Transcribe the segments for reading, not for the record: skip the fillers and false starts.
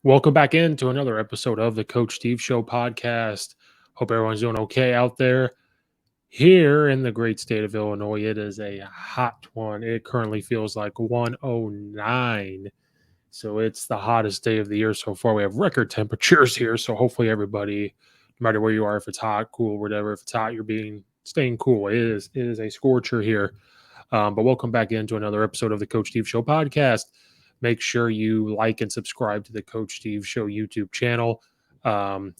Welcome back into another episode of the Coach Steve Show podcast. Hope everyone's doing okay out there. Here in the great state of Illinois, it is a hot one. It currently feels like 109. So it's the hottest day of the year so far. We have record temperatures here. So hopefully everybody, no matter where you are, if it's hot, cool, whatever, if it's hot, you're being staying cool. It is a scorcher here. But welcome back into another episode of the Coach Steve Show podcast. Make sure you like and subscribe to the Coach Steve Show YouTube channel.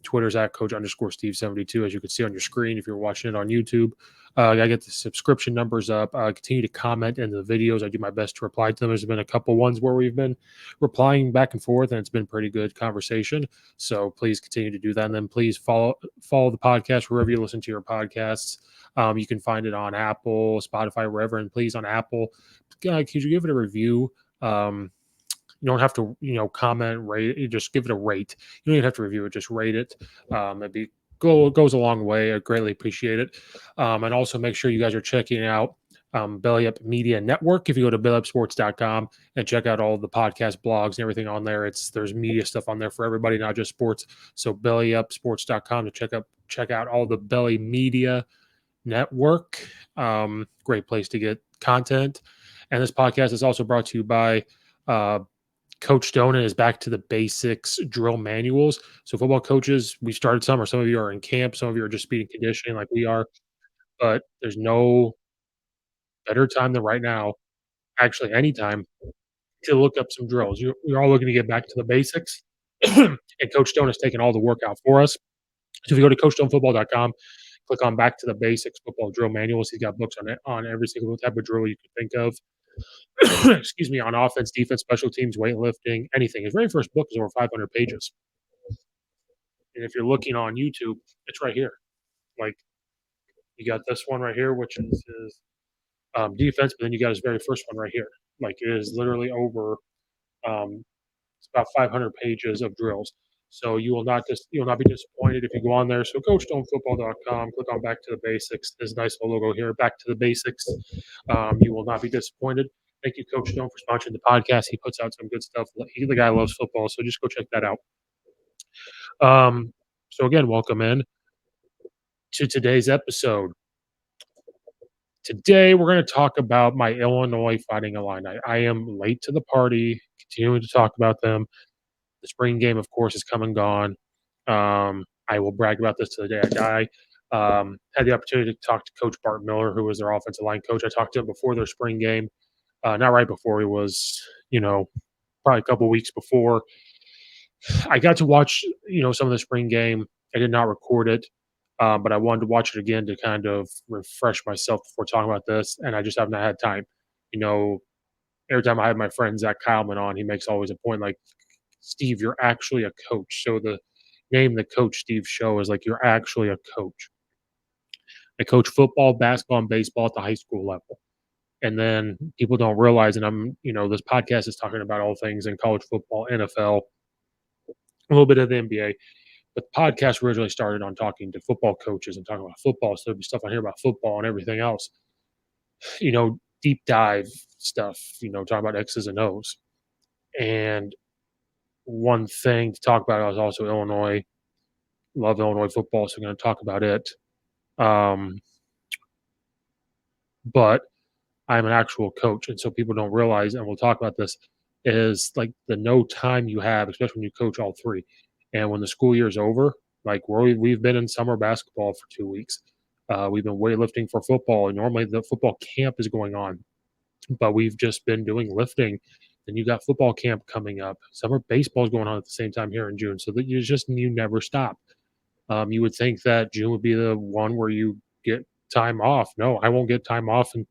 Twitter's at Coach_Steve72, as you can see on your screen if you're watching it on YouTube. I gotta get the subscription numbers up. Continue to comment in the videos. I do my best to reply to them. There's been a couple ones where we've been replying back and forth, and it's been pretty good conversation. So please continue to do that. And then please follow the podcast wherever you listen to your podcasts. You can find it on Apple, Spotify, wherever. And please, on Apple, could you give it a review? You don't have to, comment, rate. You just give it a rate. You don't even have to review it. Just rate it. Goes a long way. I greatly appreciate it. And also make sure you guys are checking out Belly Up Media Network. If you go to bellyupsports.com and check out all the podcast blogs and everything on there, there's media stuff on there for everybody, not just sports. So bellyupsports.com to check out all the Belly Media Network. Great place to get content. And this podcast is also brought to you by Coach Dona is back to the basics drill manuals. So football coaches, we started summer. Some of you are in camp. Some of you are just speed and conditioning like we are. But there's no better time than right now, actually anytime, to look up some drills. You're all looking to get back to the basics. And Coach Dona is taking all the work out for us. So if you go to coachstonefootball.com, click on back to the basics football drill manuals. He's got books on every single type of drill you can think of. Excuse me, on offense, defense, special teams, weightlifting, anything. His very first book is over 500 pages. And if you're looking on YouTube, it's right here. Like, you got this one right here, which is his defense, but then you got his very first one right here. Like, it is literally over. It's about 500 pages of drills. So you will not be disappointed if you go on there. So coachstonefootball.com, click on back to the basics. This nice little logo here, back to the basics. You will not be disappointed. Thank you, Coach Stone, for sponsoring the podcast. He puts out some good stuff. The guy loves football, so just go check that out. So again, welcome in to today's episode. Today, we're going to talk about my Illinois Fighting Illini. I am late to the party, continuing to talk about them. The spring game, of course, is come and gone. I will brag about this to the day I die. Had the opportunity to talk to Coach Bart Miller, who was their offensive line coach. I talked to him before their spring game. Not right before. He was, probably a couple weeks before. I got to watch, some of the spring game. I did not record it, but I wanted to watch it again to kind of refresh myself before talking about this, and I just have not had time. Every time I have my friend Zach Kyleman on, he makes always a point like, Steve, you're actually a coach. So the name the Coach Steve Show is like, you're actually a coach. I coach football, basketball, and baseball at the high school level. And then people don't realize, and this podcast is talking about all things in college football, NFL, a little bit of the NBA. But the podcast originally started on talking to football coaches and talking about football. So there'll be stuff on here about football and everything else. Deep dive stuff, talking about X's and O's. And one thing to talk about is also Illinois. Love Illinois football, so I'm going to talk about it. But I'm an actual coach, and so people don't realize, and we'll talk about this, is like the no time you have, especially when you coach all three. And when the school year is over, like we've been in summer basketball for 2 weeks. We've been weightlifting for football, and normally the football camp is going on, but we've just been doing lifting. And you got football camp coming up. Summer baseball is going on at the same time here in June, so that you never stop. You would think that June would be the one where you get time off. No, I won't get time off, and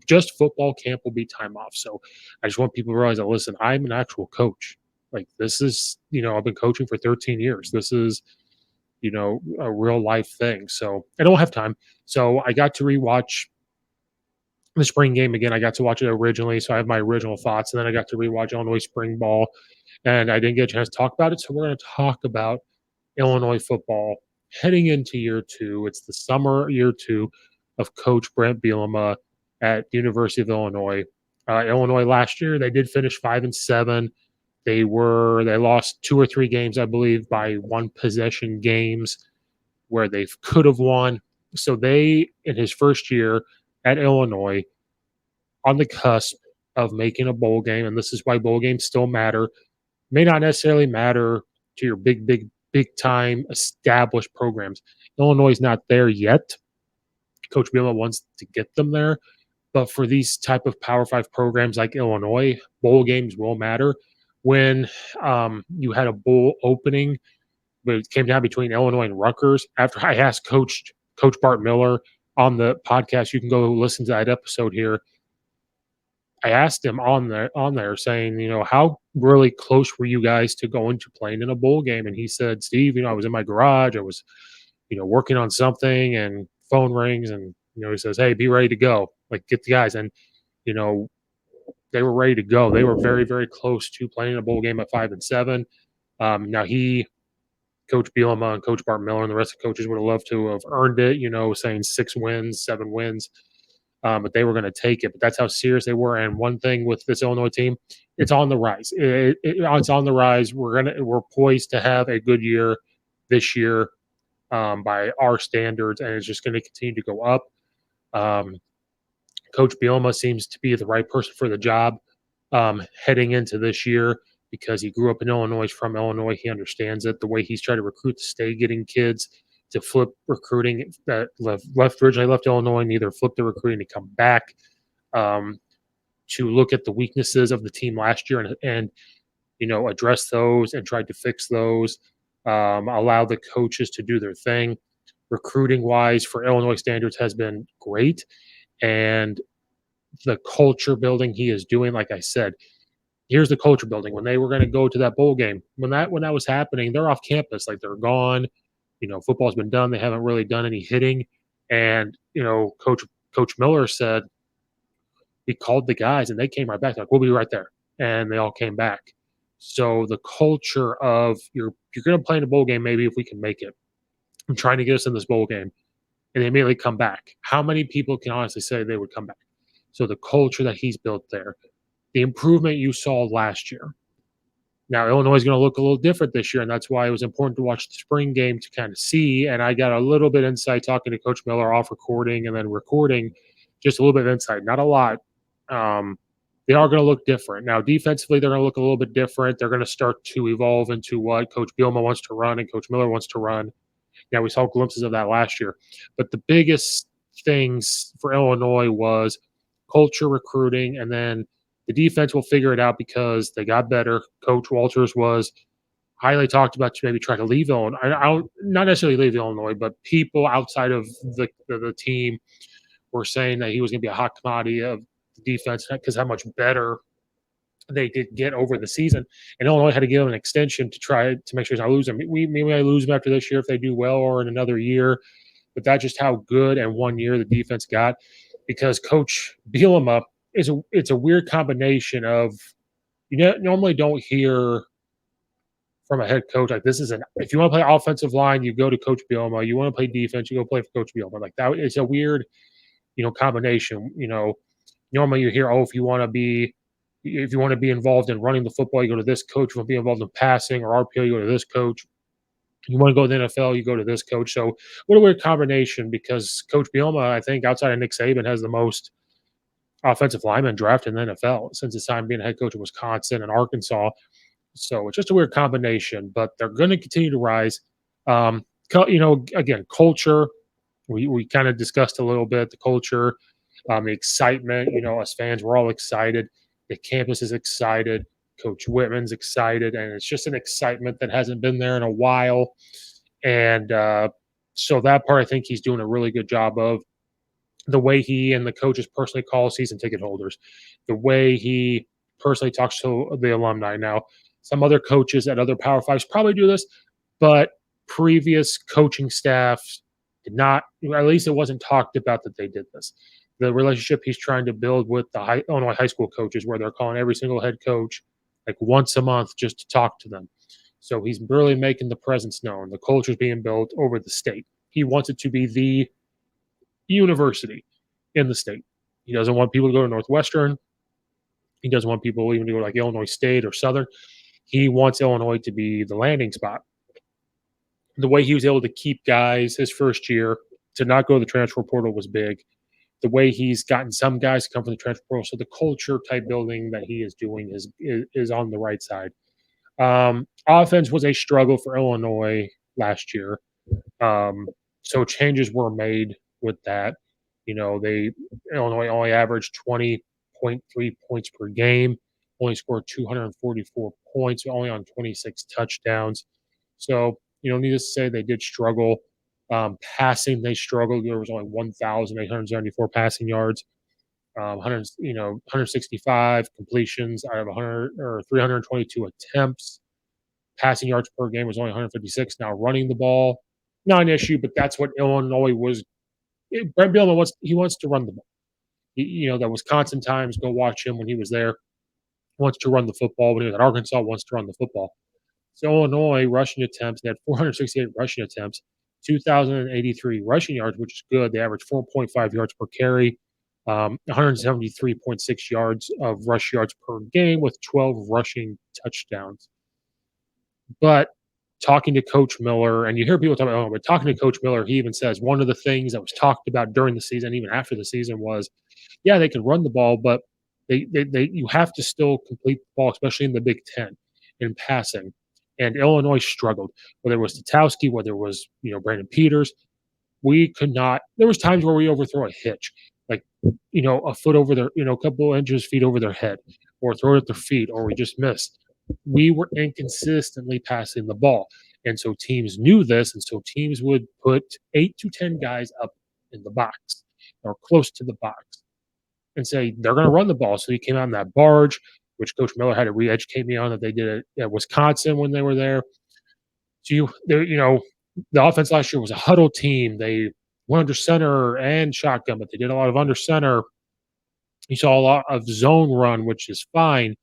just football camp will be time off. So I just want people to realize that, listen, I'm an actual coach. Like, this is, I've been coaching for 13 years. This is, a real life thing. So I don't have time. So I got to rewatch the spring game again. I got to watch it originally, so I have my original thoughts, and then I got to rewatch Illinois spring ball, and I didn't get a chance to talk about it. So we're going to talk about Illinois football heading into year two. It's the summer year two of Coach Bret Bielema at the University of Illinois. Illinois last year, they did finish 5-7. They lost 2 or 3 games, I believe, by one possession games where they could have won. So they, in his first year at Illinois, on the cusp of making a bowl game, and this is why bowl games still matter, may not necessarily matter to your big time established programs. Illinois is not there yet. Coach Bielema wants to get them there, but for these type of Power Five programs like Illinois, bowl games will matter. When you had a bowl opening, but it came down between Illinois and Rutgers. After I asked Coach Bart Miller on the podcast, you can go listen to that episode here. I asked him on there saying, how really close were you guys to going to playing in a bowl game? And he said, Steve, I was in my garage. I was, working on something and phone rings and, he says, hey, be ready to go. Like get the guys. And, you know, they were ready to go. They were very, very close to playing in a bowl game at 5-7. Now Coach Bielema and Coach Bart Miller and the rest of the coaches would have loved to have earned it, saying 6 wins, 7 wins. But they were going to take it. But that's how serious they were. And one thing with this Illinois team, it's on the rise. It's on the rise. We're poised to have a good year this year by our standards, and it's just going to continue to go up. Coach Bielema seems to be the right person for the job heading into this year because he grew up in Illinois, from Illinois. He understands it. The way he's trying to recruit the state, getting kids to flip recruiting that originally left Illinois and either flip the recruiting to come back, to look at the weaknesses of the team last year and address those and try to fix those, allow the coaches to do their thing. Recruiting wise for Illinois standards has been great. And the culture building he is doing, like I said, here's the culture building. When they were going to go to that bowl game, when that was happening, they're off campus, like they're gone. Football's been done. They haven't really done any hitting. And, Coach Miller said he called the guys and they came right back. Like, we'll be right there. And they all came back. So the culture of you're going to play in a bowl game, maybe if we can make it. I'm trying to get us in this bowl game. And they immediately come back. How many people can honestly say they would come back? So the culture that he's built there, the improvement you saw last year. Now, Illinois is going to look a little different this year, and that's why it was important to watch the spring game to kind of see. And I got a little bit insight talking to Coach Miller off recording and then recording, just a little bit of insight, not a lot. They are going to look different. Now, defensively, they're going to look a little bit different. They're going to start to evolve into what Coach Bielema wants to run and Coach Miller wants to run. Now, we saw glimpses of that last year. But the biggest things for Illinois was culture, recruiting, and then the defense will figure it out because they got better. Coach Walters was highly talked about to maybe try to leave Illinois. I don't, not necessarily leave Illinois, but people outside of the team were saying that he was going to be a hot commodity of the defense because how much better they did get over the season. And Illinois had to give him an extension to try to make sure he's not losing. Maybe I lose him after this year if they do well or in another year. But that's just how good and 1 year the defense got because Coach Bielema it's a weird combination of normally don't hear from a head coach like this is if you want to play offensive line, you go to Coach Bielema. You want to play defense, you go play for Coach Bielema. Like that, it's a weird, combination. Normally you hear, if you want to be involved in running the football, you go to this coach. If you want to be involved in passing or RPO, you go to this coach. You want to go to the NFL, you go to this coach. So what a weird combination because Coach Bielema, I think, outside of Nick Saban, has the most offensive linemen drafted in the NFL since his time being a head coach in Wisconsin and Arkansas. So it's just a weird combination, but they're going to continue to rise. Again, culture. We kind of discussed a little bit the culture, the excitement. Us fans, we're all excited. The campus is excited. Coach Whitman's excited, and it's just an excitement that hasn't been there in a while. And so that part, I think he's doing a really good job of. The way he and the coaches personally call season ticket holders, the way he personally talks to the alumni. Now, some other coaches at other Power Fives probably do this, but previous coaching staffs did not, at least it wasn't talked about that they did this. The relationship he's trying to build with the Illinois high school coaches, where they're calling every single head coach like once a month just to talk to them. So he's really making the presence known. The culture is being built over the state. He wants it to be the university in the state. He doesn't want people to go to Northwestern. He doesn't want people even to go to like Illinois State or Southern. He wants Illinois to be the landing spot. The way he was able to keep guys his first year to not go to the transfer portal was big. The way he's gotten some guys to come from the transfer portal, so the culture type building that he is doing is on the right side. Offense was a struggle for Illinois last year. Um, so changes were made with that. They Illinois only averaged 20.3 points per game, only scored 244 points, only on 26 touchdowns. So, needless to say, they did struggle. Passing, they struggled. There was only 1,874 passing yards, 165 completions out of 100 or 322 attempts. Passing yards per game was only 156. Now running the ball, not an issue, but that's what Illinois was. Bret Bielema wants to run the ball. The Wisconsin Times, go watch him when he was there. Wants to run the football. When he was at Arkansas, wants to run the football. So Illinois rushing attempts, they had 468 rushing attempts, 2,083 rushing yards, which is good. They averaged 4.5 yards per carry, 173.6 yards of rush yards per game with 12 rushing touchdowns. But talking to Coach Miller, and you hear people talk about, but talking to Coach Miller, he even says one of the things that was talked about during the season, even after the season, was, yeah, they can run the ball, but they you have to still complete the ball, especially in the Big Ten in passing. And Illinois struggled, whether it was Tatowski, whether it was Brandon Peters. We could not. There was times where we overthrow a hitch, like a foot over their, a couple inches, feet over their head, or throw it at their feet, or we just missed. We were inconsistently passing the ball, and so teams knew this, and so teams would put 8 to 10 guys up in the box or close to the box and say they're going to run the ball. So he came out in that barge, which Coach Miller had to re-educate me on that they did it at Wisconsin when they were there. So the offense last year was a huddle team. They went under center and shotgun, but they did a lot of under center. You saw a lot of zone run, which is fine.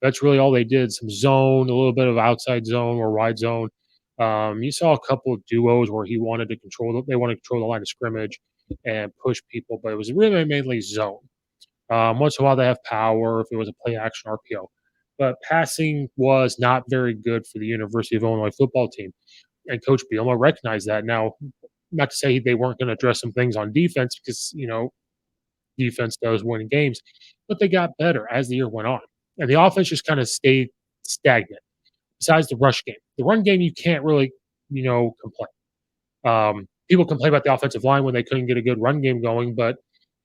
That's really all they did. Some zone, a little bit of outside zone or wide zone. You saw a couple of duos where he wanted to control. They wanted to control the line of scrimmage and push people, but it was really mainly zone. Once in a while, they have power if it was a play action RPO. But passing was not very good for the University of Illinois football team. And Coach Bielema recognized that. Now, not to say they weren't going to address some things on defense because, defense does win games, but they got better as the year went on. And the offense just kind of stayed stagnant besides the rush game. The run game, you can't really, complain. People complain about the offensive line when they couldn't get a good run game going, but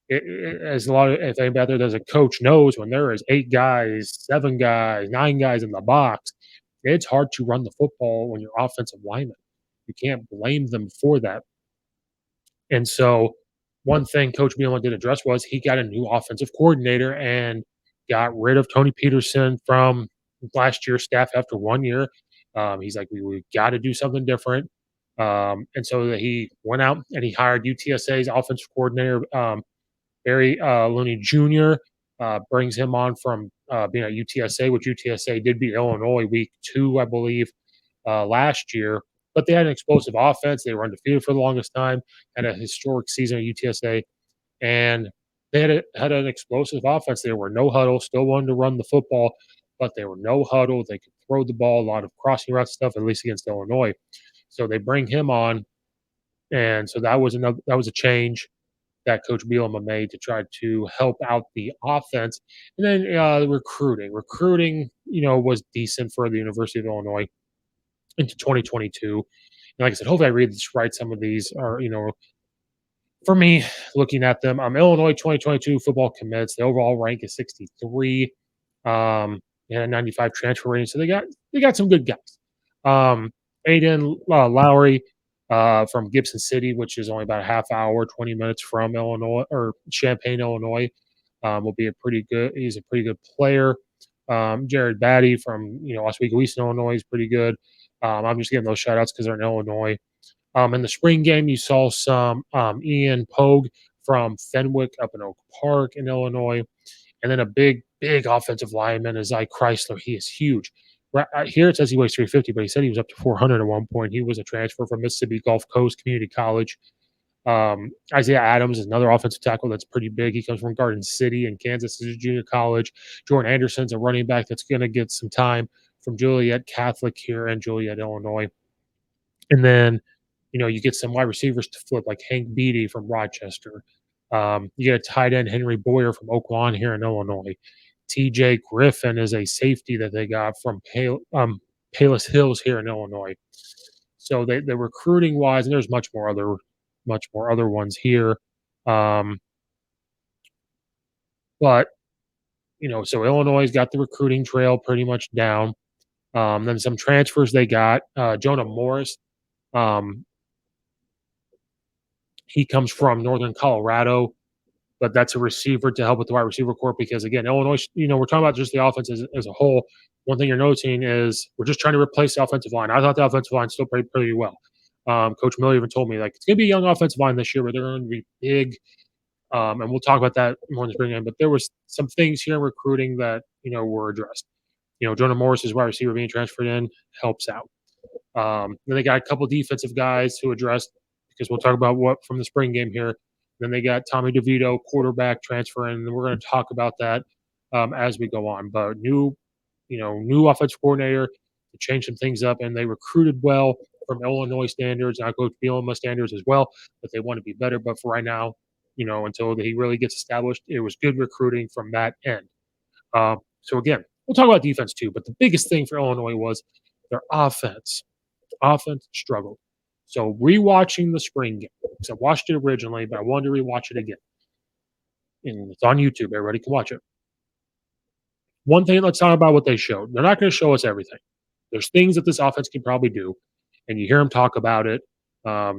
as a lot of, if anybody out there does, a coach knows when there is 8 guys, 7 guys, 9 guys in the box, it's hard to run the football when you're offensive lineman. You can't blame them for that. And so one thing Coach Bielema did address was he got a new offensive coordinator and got rid of Tony Peterson from last year's staff after 1 year. He's like, we got to do something different. And so he went out and he hired UTSA's offensive coordinator, Bret Lunney Jr. Brings him on from being at UTSA, which UTSA did beat Illinois week 2, I believe, last year. But they had an explosive offense. They were undefeated for the longest time, had a historic season at UTSA, and they had an explosive offense. They were no huddle, still wanted to run the football, but they were no huddle. They could throw the ball, a lot of crossing route stuff, at least against Illinois. So they bring him on, and so that was a change that Coach Bielema made to try to help out the offense. And then the recruiting. Recruiting, was decent for the University of Illinois into 2022. And like I said, hopefully I read this right. Some of these are, for me, looking at them, Illinois 2022 football commits. The overall rank is 63. They had a 95 transfer rating, so they got some good guys. Aiden Lowry from Gibson City, which is only about a half hour, 20 minutes from Illinois or Champaign, Illinois, will be he's a pretty good player. Jared Batty from, Oswego East, Illinois is pretty good. I'm just giving those shout outs because they're in Illinois. In the spring game, you saw some Ian Pogue from Fenwick up in Oak Park in Illinois. And then a big offensive lineman is Ike Chrysler. He is huge. Here it says he weighs 350, but he said he was up to 400 at one point. He was a transfer from Mississippi Gulf Coast Community College. Isaiah Adams is another offensive tackle that's pretty big. He comes from Garden City in Kansas as a junior college. Jordan Anderson's a running back that's going to get some time from Joliet Catholic here in Joliet, Illinois. And then, you get some wide receivers to flip, like Hank Beatty from Rochester. You get a tight end, Henry Boyer from Oak Lawn here in Illinois. TJ Griffin is a safety that they got from Palos Hills here in Illinois. So the recruiting wise, and there's much more other ones here. Um, but so Illinois got the recruiting trail pretty much down. Then some transfers they got. Jonah Morris, um, he comes from Northern Colorado, but that's a receiver to help with the wide receiver corps because again, Illinois, we're talking about just the offense as a whole. One thing you're noticing is we're just trying to replace the offensive line. I thought the offensive line still played pretty well. Coach Miller even told me like it's going to be a young offensive line this year, but they're going to be big. And we'll talk about that more in the spring game. But there was some things here in recruiting that were addressed. Jonah Morris's wide receiver being transferred in helps out. Then they got a couple defensive guys who addressed because we'll talk about what from the spring game here. Then they got Tommy DeVito, quarterback transferring, and we're going to talk about that as we go on. But new offensive coordinator to change some things up, and they recruited well from Illinois standards, and Coach Bielema standards as well. But they want to be better. But for right now, until he really gets established, it was good recruiting from that end. So again, we'll talk about defense too. But the biggest thing for Illinois was their offense. Offense struggled. So rewatching the spring game, because I watched it originally, but I wanted to rewatch it again. And it's on YouTube. Everybody can watch it. One thing, let's talk about what they showed. They're not going to show us everything. There's things that this offense can probably do, and you hear them talk about it.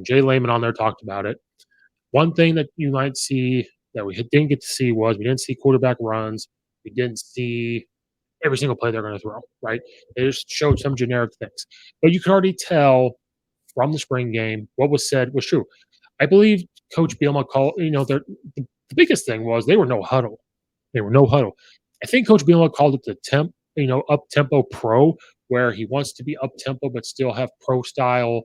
Jay Lehman on there talked about it. One thing that you might see that we didn't get to see was we didn't see quarterback runs. We didn't see every single play they're going to throw, right? They just showed some generic things. But you can already tell from the spring game what was said was true. I believe Coach Bielema called, the biggest thing was they were no huddle. They were no huddle. I think Coach Bielema called it the up tempo pro, where he wants to be up tempo but still have pro style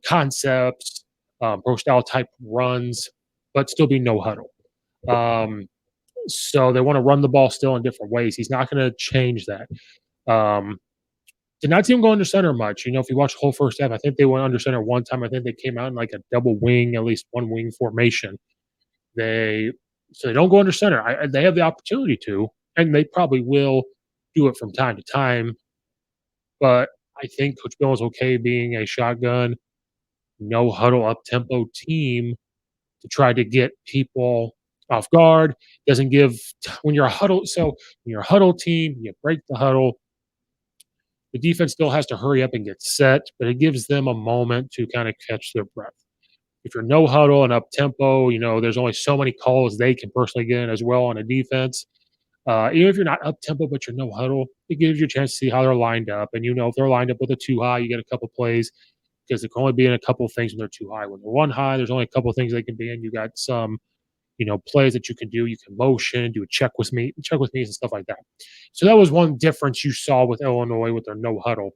concepts, pro style type runs, but still be no huddle. So they want to run the ball still in different ways. He's not going to change that. Did not see him go under center much. If you watch the whole first half, I think they went under center one time. I think they came out in like a double wing, at least one wing formation. They don't go under center. They have the opportunity to, and they probably will do it from time to time. But I think Coach Bill is okay being a shotgun, no huddle up tempo team to try to get people off guard. Doesn't give when you're a huddle. So when you're a huddle team, you break the huddle. The defense still has to hurry up and get set, but it gives them a moment to kind of catch their breath. If you're no huddle and up tempo, there's only so many calls they can personally get in as well on a defense. Even if you're not up tempo, but you're no huddle, it gives you a chance to see how they're lined up. And if they're lined up with a too high, you get a couple plays because it can only be in a couple things when they're too high. When they're one high, there's only a couple things they can be in. You got some plays that you can do. You can motion, do a check with me and stuff like that. So that was one difference you saw with Illinois with their no huddle.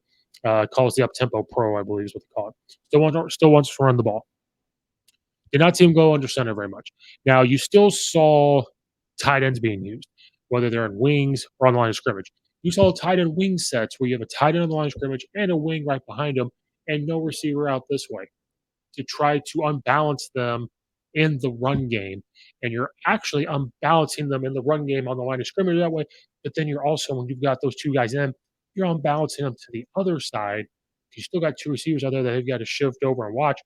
Calls the up tempo pro, I believe is what they call it. Still wants to run the ball. Did not see him go under center very much. Now you still saw tight ends being used, whether they're in wings or on the line of scrimmage. You saw tight end wing sets where you have a tight end on the line of scrimmage and a wing right behind him, and no receiver out this way to try to unbalance them in the run game. And you're actually unbalancing them in the run game on the line of scrimmage that way. But then you're also, when you've got those two guys in, you're unbalancing them to the other side. You still got two receivers out there that have got to shift over and watch.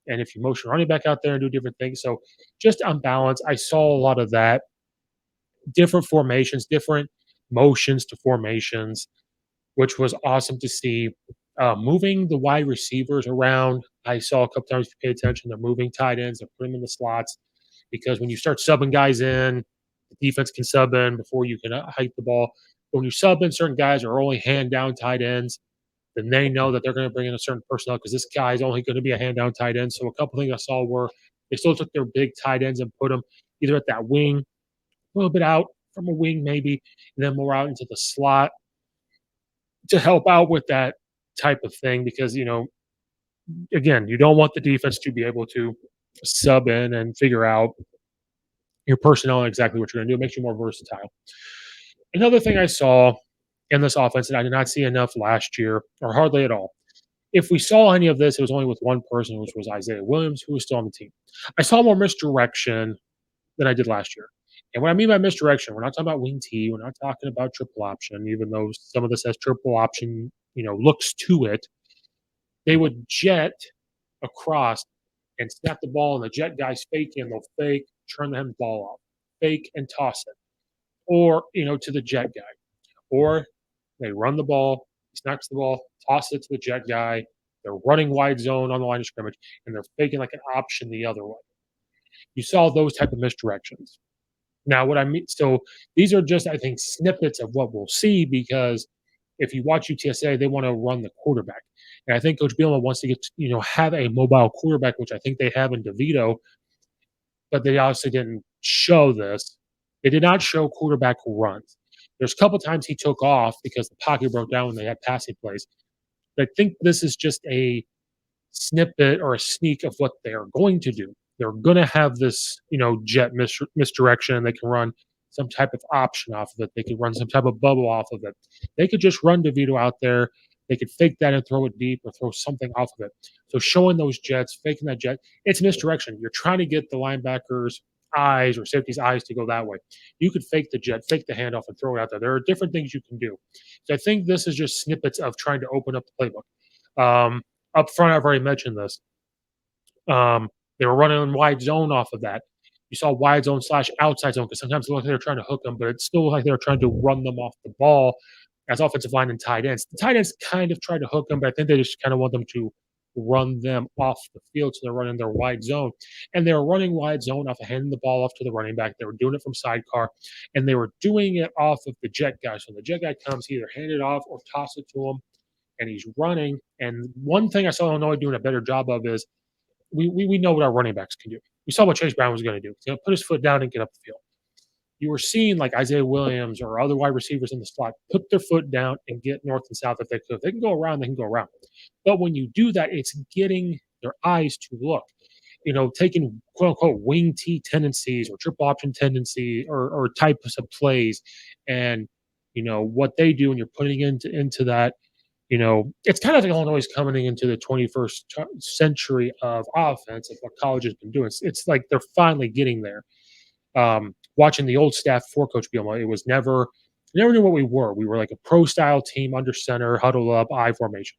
And if you motion running back out there and do different things. So just unbalance. I saw a lot of that. Different formations, different motions to formations, which was awesome to see. Moving the wide receivers around, I saw a couple times if you pay attention, they're moving tight ends, they're putting them in the slots because when you start subbing guys in, the defense can sub in before you can hike the ball. But when you sub in, certain guys are only hand down tight ends, then they know that they're going to bring in a certain personnel because this guy is only going to be a hand down tight end. So a couple things I saw were they still took their big tight ends and put them either at that wing, a little bit out from a wing maybe, and then more out into the slot to help out with that type of thing because, again, you don't want the defense to be able to sub in and figure out your personnel and exactly what you're going to do. It makes you more versatile. Another thing I saw in this offense that I did not see enough last year or hardly at all. If we saw any of this, it was only with one person, which was Isaiah Williams, who was still on the team. I saw more misdirection than I did last year. And what I mean by misdirection, we're not talking about wing T, we're not talking about triple option, even though some of this has triple option, looks to it. They would jet across and snap the ball, and the jet guy's faking, they'll fake, turn the ball off, fake and toss it, or to the jet guy, or they run the ball, he snaps the ball, toss it to the jet guy. They're running wide zone on the line of scrimmage, and they're faking like an option the other way. You saw those type of misdirections. Now, what I mean, so these are just, I think, snippets of what we'll see because if you watch UTSA, they want to run the quarterback. And I think Coach Bielema wants to have a mobile quarterback, which I think they have in DeVito, but they obviously didn't show this. They did not show quarterback runs. There's a couple times he took off because the pocket broke down when they had passing plays. But I think this is just a snippet or a sneak of what they are going to do. They're going to have this, jet misdirection. They can run some type of option off of it. They could run some type of bubble off of it. They could just run DeVito out there. They could fake that and throw it deep or throw something off of it. So showing those jets, faking that jet, it's misdirection. You're trying to get the linebackers' eyes or safety's eyes to go that way. You could fake the jet, fake the handoff, and throw it out there. There are different things you can do. So I think this is just snippets of trying to open up the playbook. Up front, I've already mentioned this. They were running wide zone off of that. You saw wide zone / outside zone because sometimes it looked like they were trying to hook them, but it still looked like they were trying to run them off the ball as offensive line and tight ends. The tight ends kind of tried to hook them, but I think they just kind of want them to run them off the field. So they're running their wide zone. And they were running wide zone off of handing the ball off to the running back. They were doing it from sidecar, and they were doing it off of the jet guy. So when the jet guy comes, he either hand it off or toss it to him, and he's running. And one thing I saw Illinois doing a better job of is we know what our running backs can do. We saw what Chase Brown was going to do. He's going to put his foot down and get up the field. You were seeing like Isaiah Williams or other wide receivers in the slot put their foot down and get north and south if they could. If they can go around, they can go around. But when you do that, it's getting their eyes to look. Taking quote unquote wing T tendencies or triple option tendency or types of plays and what they do and you're putting into that. It's kind of like Illinois is coming into the 21st century of offense of what college has been doing. It's like they're finally getting there. Watching the old staff for Coach Bielema, it was never knew what we were. We were like a pro style team under center, huddle up, I formation.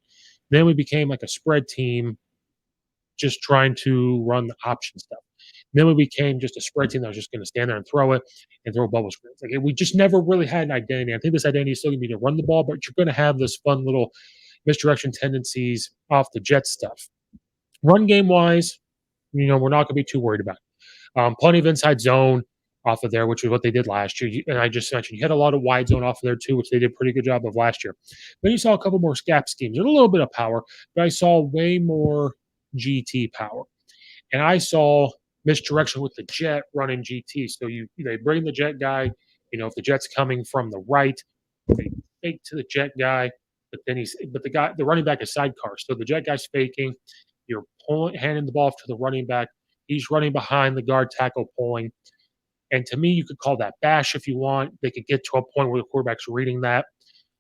Then we became like a spread team, just trying to run the option stuff. Then we became just a spread team that was just going to stand there and throw it and throw bubble screens. Like we just never really had an identity. I think this identity is still going to be to run the ball, but you're going to have this fun little misdirection tendencies off the jet stuff. Run game wise, we're not going to be too worried about it. Plenty of inside zone off of there, which is what they did last year. And I just mentioned you had a lot of wide zone off of there too, which they did a pretty good job of last year. Then you saw a couple more gap schemes. There's a little bit of power, but I saw way more GT power. And I saw misdirection with the jet running GT. So they bring the jet guy, if the jet's coming from the right, they fake to the jet guy, but then the running back is sidecar. So the jet guy's faking. You're handing the ball off to the running back. He's running behind the guard tackle pulling. And to me, you could call that bash if you want. They could get to a point where the quarterback's reading that.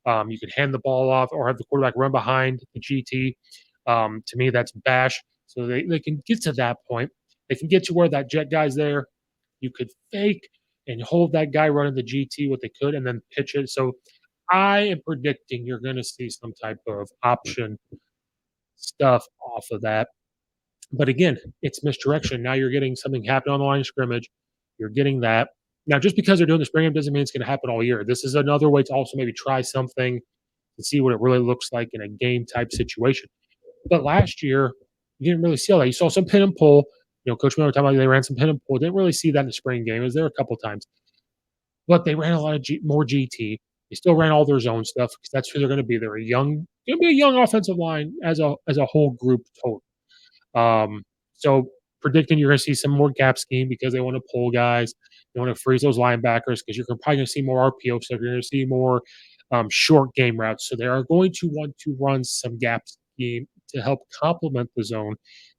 You could hand the ball off or have the quarterback run behind the GT. To me, that's bash. So they can get to that point. They can get to where that jet guy's there. You could fake and hold that guy running the GT what they could and then pitch it. So I am predicting you're going to see some type of option stuff off of that. But again, it's misdirection. Now you're getting something happen on the line of scrimmage. You're getting that. Now, just because they're doing the spring game doesn't mean it's going to happen all year. This is another way to also maybe try something to see what it really looks like in a game type situation. But last year, you didn't really see all that. You saw some pin and pull. Coach Miller talking about they ran some pin and pull. Didn't really see that in the spring game. It was there a couple times. But they ran a lot of more GT. They still ran all their zone stuff because that's who they're going to be. They're going to be a young offensive line as a whole group total. So predicting you're going to see some more gap scheme because they want to pull guys. They want to freeze those linebackers because you're probably going to see more RPO stuff. You're going to see more short game routes. So they are going to want to run some gap scheme to help complement the zone,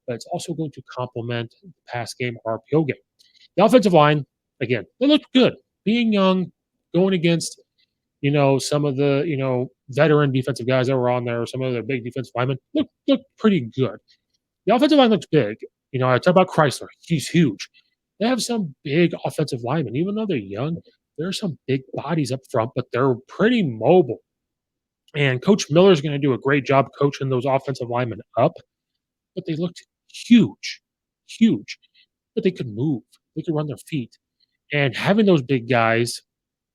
but it's also going to complement the pass game RPO game. The offensive line, again, they looked good. Being young, going against some of the, veteran defensive guys that were on there, or some of the big defensive linemen look pretty good. The offensive line looks big. I talk about Chrysler. He's huge. They have some big offensive linemen. Even though they're young, there are some big bodies up front, but they're pretty mobile. And Coach Miller's going to do a great job coaching those offensive linemen up, but they looked huge, huge. But they could move. They could run their feet. And having those big guys,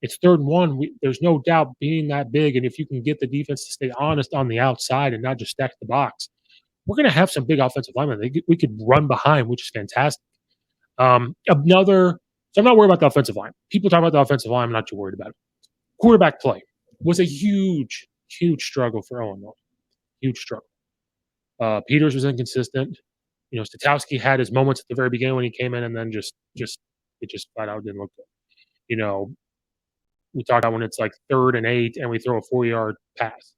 it's 3rd and 1. There's no doubt being that big, and if you can get the defense to stay honest on the outside and not just stack the box, we're going to have some big offensive linemen. We could run behind, which is fantastic. So I'm not worried about the offensive line. People talk about the offensive line. I'm not too worried about it. Quarterback play was a huge, huge struggle for Illinois. Huge struggle. Peters was inconsistent. Statowski had his moments at the very beginning when he came in, and then it just flat out didn't look good. We talked about when it's like 3rd and 8 and we throw a 4-yard pass.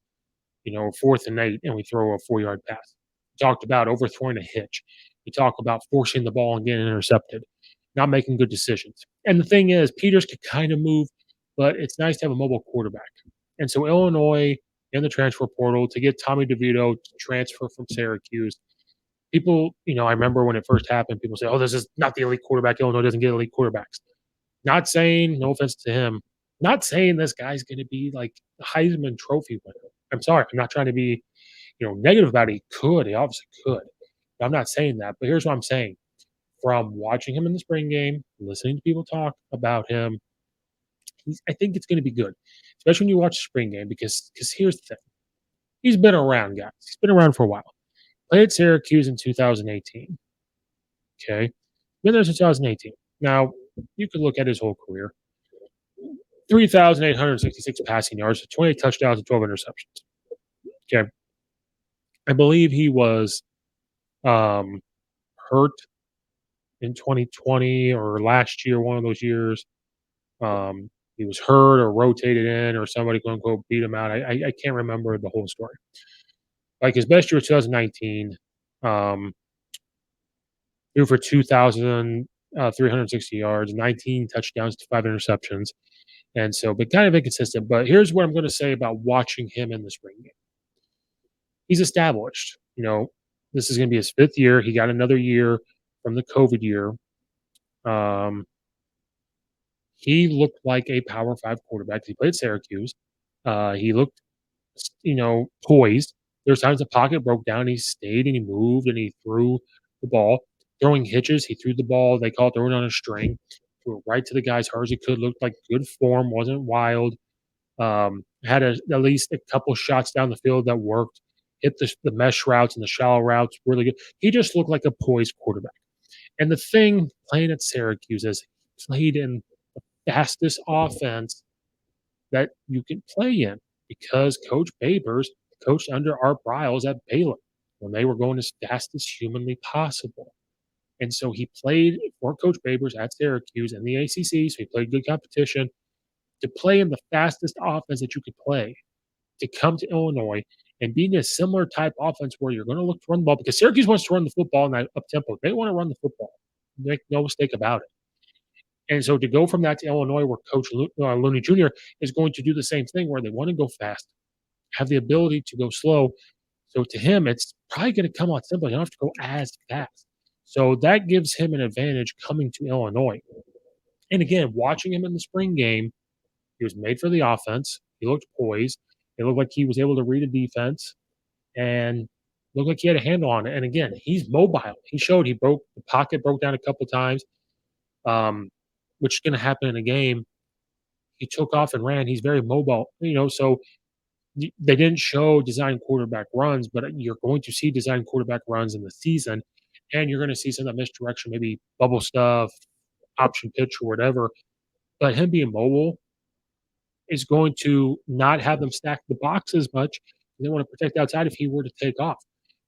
4th and 8 and we throw a 4-yard pass. We talked about overthrowing a hitch. We talk about forcing the ball and getting intercepted, not making good decisions. And the thing is, Peters could kind of move, but it's nice to have a mobile quarterback. And so Illinois in the transfer portal to get Tommy DeVito to transfer from Syracuse. People, I remember when it first happened, people say, "Oh, this is not the elite quarterback. Illinois doesn't get elite quarterbacks." Not saying, no offense to him, not saying this guy's going to be like the Heisman Trophy winner. I'm sorry. I'm not trying to be, negative about it. He could. He obviously could. I'm not saying that. But here's what I'm saying. From watching him in the spring game, listening to people talk about him, I think it's going to be good, especially when you watch the spring game, because here's the thing. He's been around, guys. He's been around for a while. Played at Syracuse in 2018. Okay. Been there since 2018. Now, you could look at his whole career. 3,866 passing yards, 28 touchdowns, and 12 interceptions. Okay. I believe he was hurt in 2020 or last year, one of those years. He was hurt or rotated in, or somebody quote unquote beat him out. I can't remember the whole story. Like his best year was 2019. Threw for 2,360 yards, 19 touchdowns to 5 interceptions. And so, but kind of inconsistent. But here's what I'm going to say about watching him in the spring game. He's established. This is going to be his 5th year. He got another year from the COVID year. He looked like a Power 5 quarterback. He played at Syracuse. He looked, poised. There's times the pocket broke down. He stayed and he moved and he threw the ball. Throwing hitches, he threw the ball. They call it throwing on a string. Threw it right to the guy as hard as he could. Looked like good form. Wasn't wild. Had at least a couple shots down the field that worked. Hit the mesh routes and the shallow routes really good. He just looked like a poised quarterback. And the thing playing at Syracuse is he played in the fastest offense that you can play in, because Coach Babers coached under Art Briles at Baylor when they were going as fast as humanly possible. And so he played for Coach Babers at Syracuse in the ACC, so he played good competition to play in the fastest offense that you could play, to come to Illinois and be in a similar type offense where you're going to look to run the ball, because Syracuse wants to run the football in that up-tempo. They want to run the football. Make no mistake about it. And so to go from that to Illinois, where Coach Lunney Jr. is going to do the same thing, where they want to go fast, have the ability to go slow. So to him, it's probably going to come out simple. You don't have to go as fast. So that gives him an advantage coming to Illinois. And again, watching him in the spring game, he was made for the offense. He looked poised. It looked like he was able to read a defense and looked like he had a handle on it. And again, he's mobile. He showed the pocket broke down a couple times, which is going to happen in a game. He took off and ran. He's very mobile, so they didn't show design quarterback runs, but you're going to see design quarterback runs in the season, and you're going to see some of that misdirection, maybe bubble stuff, option pitch or whatever. But him being mobile is going to not have them stack the box as much. They want to protect outside if he were to take off,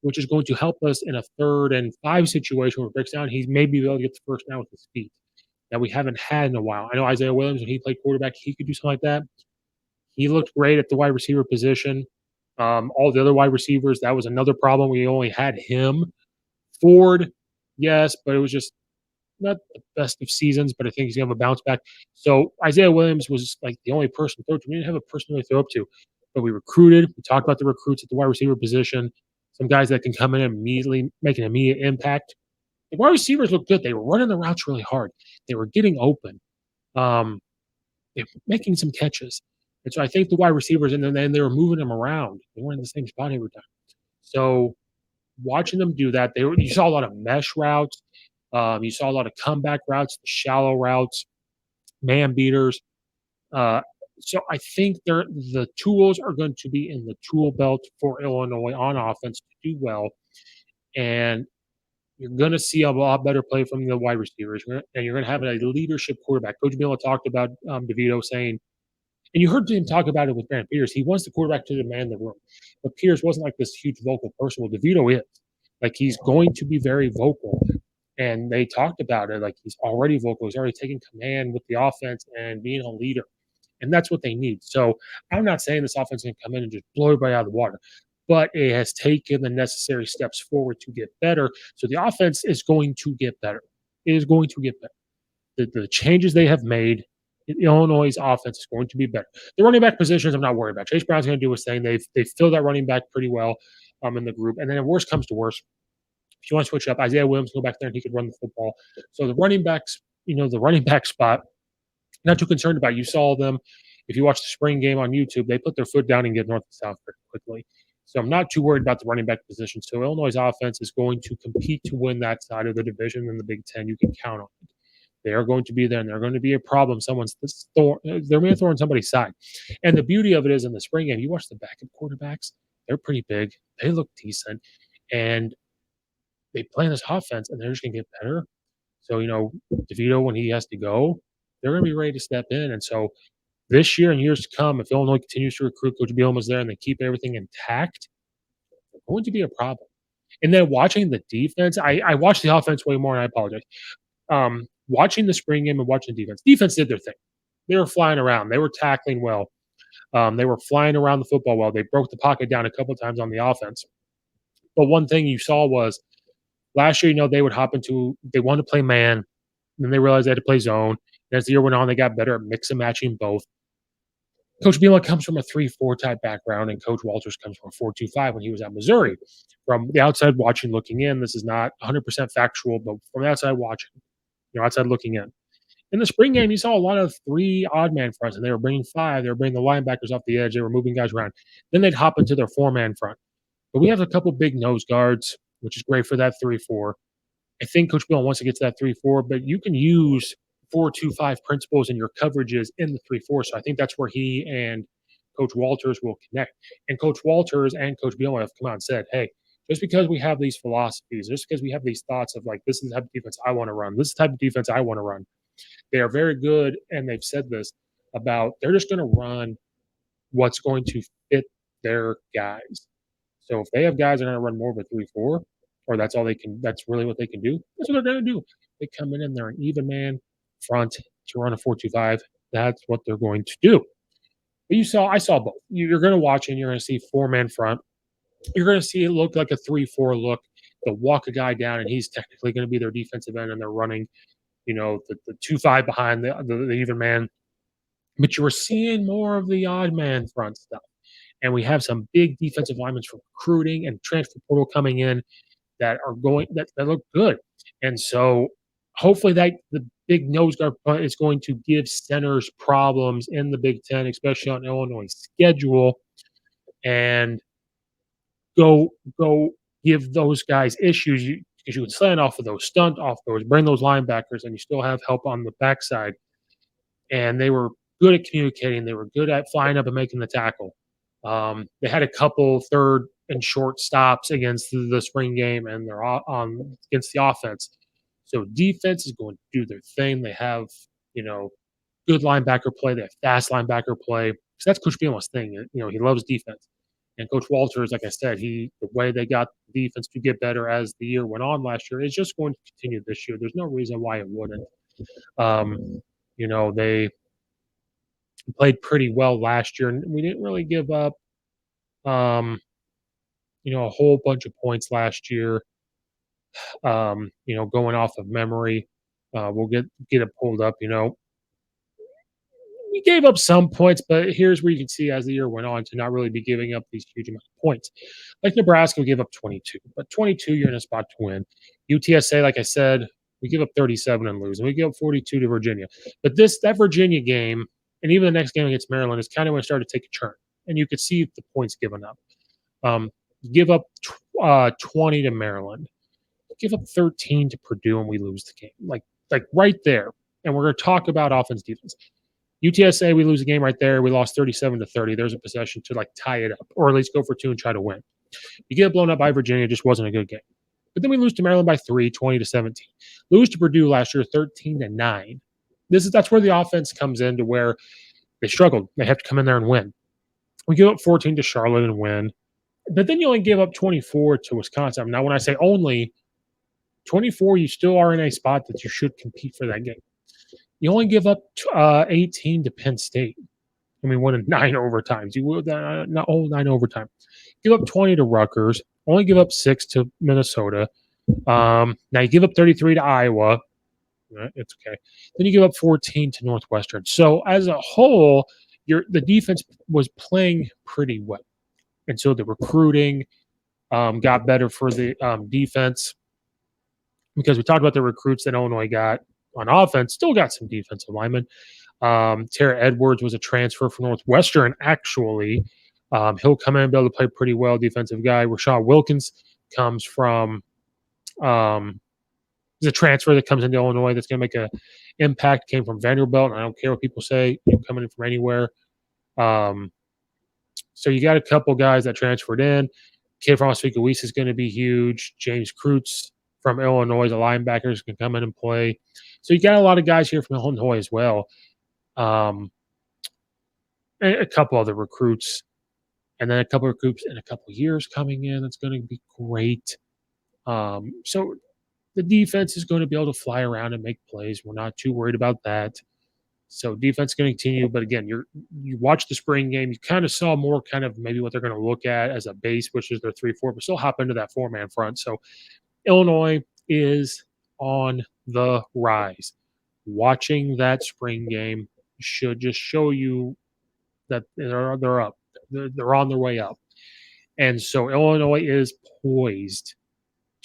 which is going to help us in a 3rd and 5 situation where it breaks down. He's maybe able to get the first down with his feet that we haven't had in a while. I know Isaiah Williams, when he played quarterback, he could do something like that. He looked great at the wide receiver position. All the other wide receivers, that was another problem. We only had him. Ford, yes, but it was just not the best of seasons, but I think he's gonna have a bounce back. So Isaiah Williams was like the only person to throw to. We didn't have a person to really throw up to, but we recruited. We talked about the recruits at the wide receiver position. Some guys that can come in and immediately make an immediate impact. The wide receivers looked good. They were running the routes really hard. They were getting open. Um, they were making some catches. And so I think the wide receivers, and then they were moving them around. They weren't in the same spot every time. So watching them do that, you saw a lot of mesh routes. You saw a lot of comeback routes, shallow routes, man beaters. Uh, so I think the tools are going to be in the tool belt for Illinois on offense to do well, and you're going to see a lot better play from the wide receivers, and you're going to have a leadership quarterback. Coach Bielema talked about DeVito saying, and you heard him talk about it with Grant Pierce. He wants the quarterback to demand the room, but Pierce wasn't like this huge vocal person. Well, DeVito is. Like he's going to be very vocal, and they talked about it. Like he's already vocal. He's already taking command with the offense and being a leader, and that's what they need. So I'm not saying this offense can come in and just blow everybody out of the water, but it has taken the necessary steps forward to get better. So the offense is going to get better. It is going to get better. The changes they have made, Illinois' offense is going to be better. The running back positions, I'm not worried about. Chase Brown's going to do his thing. They've filled that running back pretty well in the group. And then if worst comes to worst, if you want to switch up, Isaiah Williams go back there and he could run the football. So the running backs, the running back spot, not too concerned about. You saw them. If you watch the spring game on YouTube, they put their foot down and get north and south very quickly. So I'm not too worried about the running back position. So Illinois' offense is going to compete to win that side of the division in the Big Ten. You can count on it. They are going to be there, and they're going to be a problem. They're going to throw on somebody's side. And the beauty of it is in the spring game, you watch the backup quarterbacks, they're pretty big. They look decent. And they play in this offense, and they're just going to get better. So, DeVito, when he has to go, they're going to be ready to step in. And so this year and years to come, if Illinois continues to recruit, Coach Bielema's there, and they keep everything intact, it's going to be a problem. And then watching the defense, I watched the offense way more, and I apologize. Watching the spring game and watching the defense. Defense did their thing. They were flying around. They were tackling well. They were flying around the football well. They broke the pocket down a couple of times on the offense. But one thing you saw was last year, they wanted to play man. Then they realized they had to play zone. And as the year went on, they got better at mix and matching both. Coach Bielema comes from a 3-4 type background, and Coach Walters comes from a 4-2-5 when he was at Missouri. From the outside watching, looking in, this is not 100% factual, but from the outside watching, outside looking in. In the spring game, you saw a lot of 3 odd man fronts, and they were bringing 5. They were bringing the linebackers off the edge. They were moving guys around. Then they'd hop into their 4-man front. But we have a couple big nose guards, which is great for that 3-4. I think Coach Bill wants to get to that 3-4, but you can use 4-2-5 principles in your coverages in the 3-4. So I think that's where he and Coach Walters will connect. And Coach Walters and Coach Bill have come out and said, hey, just because we have these philosophies, just because we have these thoughts of like, this is the type of defense I want to run, this is the type of defense I want to run, they are very good. And they've said this about they're just going to run what's going to fit their guys. So if they have guys that are going to run more of a 3-4, or that's really what they can do, that's what they're going to do. They come in and they're an even man front to run a 4-2-5. That's what they're going to do. But I saw both. You're going to watch and you're going to see 4-man front. You're going to see it look like a 3-4 look. They'll walk a guy down and he's technically going to be their defensive end and they're running, the 2-5 behind the even man. But you were seeing more of the odd man front stuff. And we have some big defensive linemen from recruiting and transfer portal coming in that look good. And so hopefully that the big nose guard is going to give centers problems in the Big Ten, especially on Illinois' schedule, and go give those guys issues because you can slant off of those, stunt off those, bring those linebackers, and you still have help on the backside. And they were good at communicating. They were good at flying up and making the tackle. They had a couple third and short stops against the spring game, and they're on against the offense. So defense is going to do their thing. They have, good linebacker play. They have fast linebacker play. So that's Coach Bielema's thing. He loves defense. And Coach Walters, like I said, the way they got the defense to get better as the year went on last year is just going to continue this year. There's no reason why it wouldn't. They played pretty well last year, and we didn't really give up, a whole bunch of points last year, going off of memory. We'll get it pulled up. We gave up some points, but here's where you can see as the year went on to not really be giving up these huge amounts of points. Like Nebraska, we gave up 22, but 22, you're in a spot to win. UTSA, like I said, we give up 37 and lose, and we give up 42 to Virginia. But that Virginia game, and even the next game against Maryland, is kind of when it started to take a turn, and you could see the points given up. Give up 20 to Maryland, give up 13 to Purdue, and we lose the game. Like right there. And we're going to talk about offense defense. UTSA, we lose a game right there. We lost 37 to 30. There's a possession to like tie it up, or at least go for two and try to win. You get blown up by Virginia, it just wasn't a good game. But then we lose to Maryland by 3, 20 to 17. Lose to Purdue last year, 13 to 9. That's where the offense comes in to where they struggled. They have to come in there and win. We give up 14 to Charlotte and win. But then you only give up 24 to Wisconsin. Now, when I say only 24, you still are in a spot that you should compete for that game. You only give up 18 to Penn State. I mean, won in 9 overtimes. You will not all 9 overtime. Give up 20 to Rutgers. Only give up 6 to Minnesota. Now you give up 33 to Iowa. It's okay. Then you give up 14 to Northwestern. So as a whole, the defense was playing pretty well, and so the recruiting got better for the defense, because we talked about the recruits that Illinois got on offense. Still got some defensive linemen. Tara Edwards was a transfer from Northwestern, actually. He'll come in and be able to play pretty well, defensive guy. Rashad Wilkins comes from he's a transfer that comes into Illinois that's going to make an impact. Came from Vanderbilt, and I don't care what people say. Coming in from anywhere. So you got a couple guys that transferred in. Kid from Oswego East is going to be huge. James Kreutz from Illinois, the linebackers, can come in and play. So you got a lot of guys here from Illinois as well. And a couple other recruits, and then a couple of recruits in a couple of years coming in. It's going to be great. So the defense is going to be able to fly around and make plays. We're not too worried about that. So defense is going to continue. But again, you watch the spring game, you kind of saw more kind of maybe what they're going to look at as a base, which is their 3-4, but still hop into that 4-man front. So Illinois is on the rise. Watching that spring game should just show you that they're up. They're on their way up. And so Illinois is poised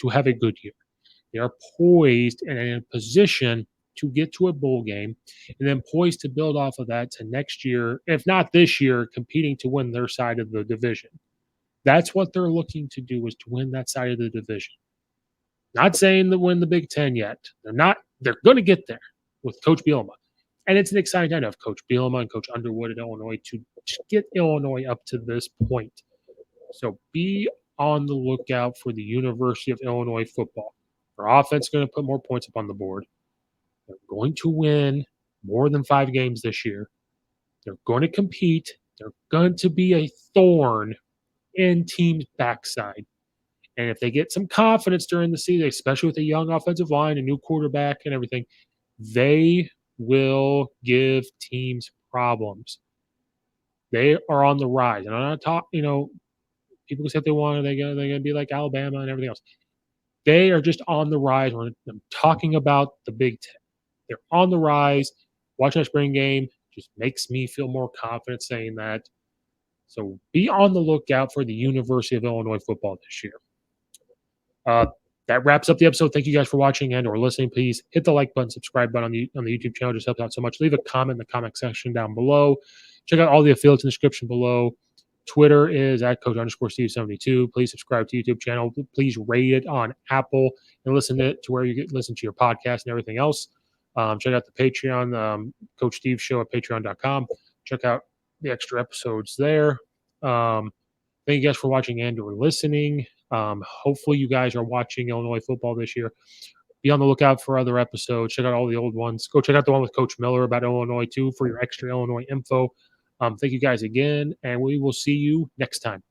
to have a good year. They are poised and in a position to get to a bowl game, and then poised to build off of that to next year, if not this year, competing to win their side of the division. That's what they're looking to do, is to win that side of the division. Not saying to win the Big Ten yet. They're going to get there with Coach Bielema. And it's an exciting time to have Coach Bielema and Coach Underwood at Illinois to get Illinois up to this point. So be on the lookout for the University of Illinois football. Their offense is going to put more points up on the board. They're going to win more than 5 games this year. They're going to compete. They're going to be a thorn in teams' backside. And if they get some confidence during the season, especially with a young offensive line, a new quarterback and everything, they will give teams problems. They are on the rise. And I'm not talking, people can say if they want, they're going to be like Alabama and everything else. They are just on the rise. When I'm talking about the Big Ten, they're on the rise. Watching that spring game just makes me feel more confident saying that. So be on the lookout for the University of Illinois football this year. That wraps up the episode. Thank you guys for watching and or listening. Please hit the like button, subscribe button on the YouTube channel. It just helps out so much. Leave a comment in the comment section down below. Check out all the affiliates in the description below. Twitter is at Coach_Steve72. Please subscribe to the YouTube channel. Please rate it on Apple and listen to it to where you listen to your podcast and everything else. Check out the Patreon, Coach Steve Show at patreon.com. Check out the extra episodes there. Thank you guys for watching and or listening. Hopefully you guys are watching Illinois football this year. Be on the lookout for other episodes. Check out all the old ones. Go check out the one with Coach Miller about Illinois too for your extra Illinois info. Thank you guys again, and we will see you next time.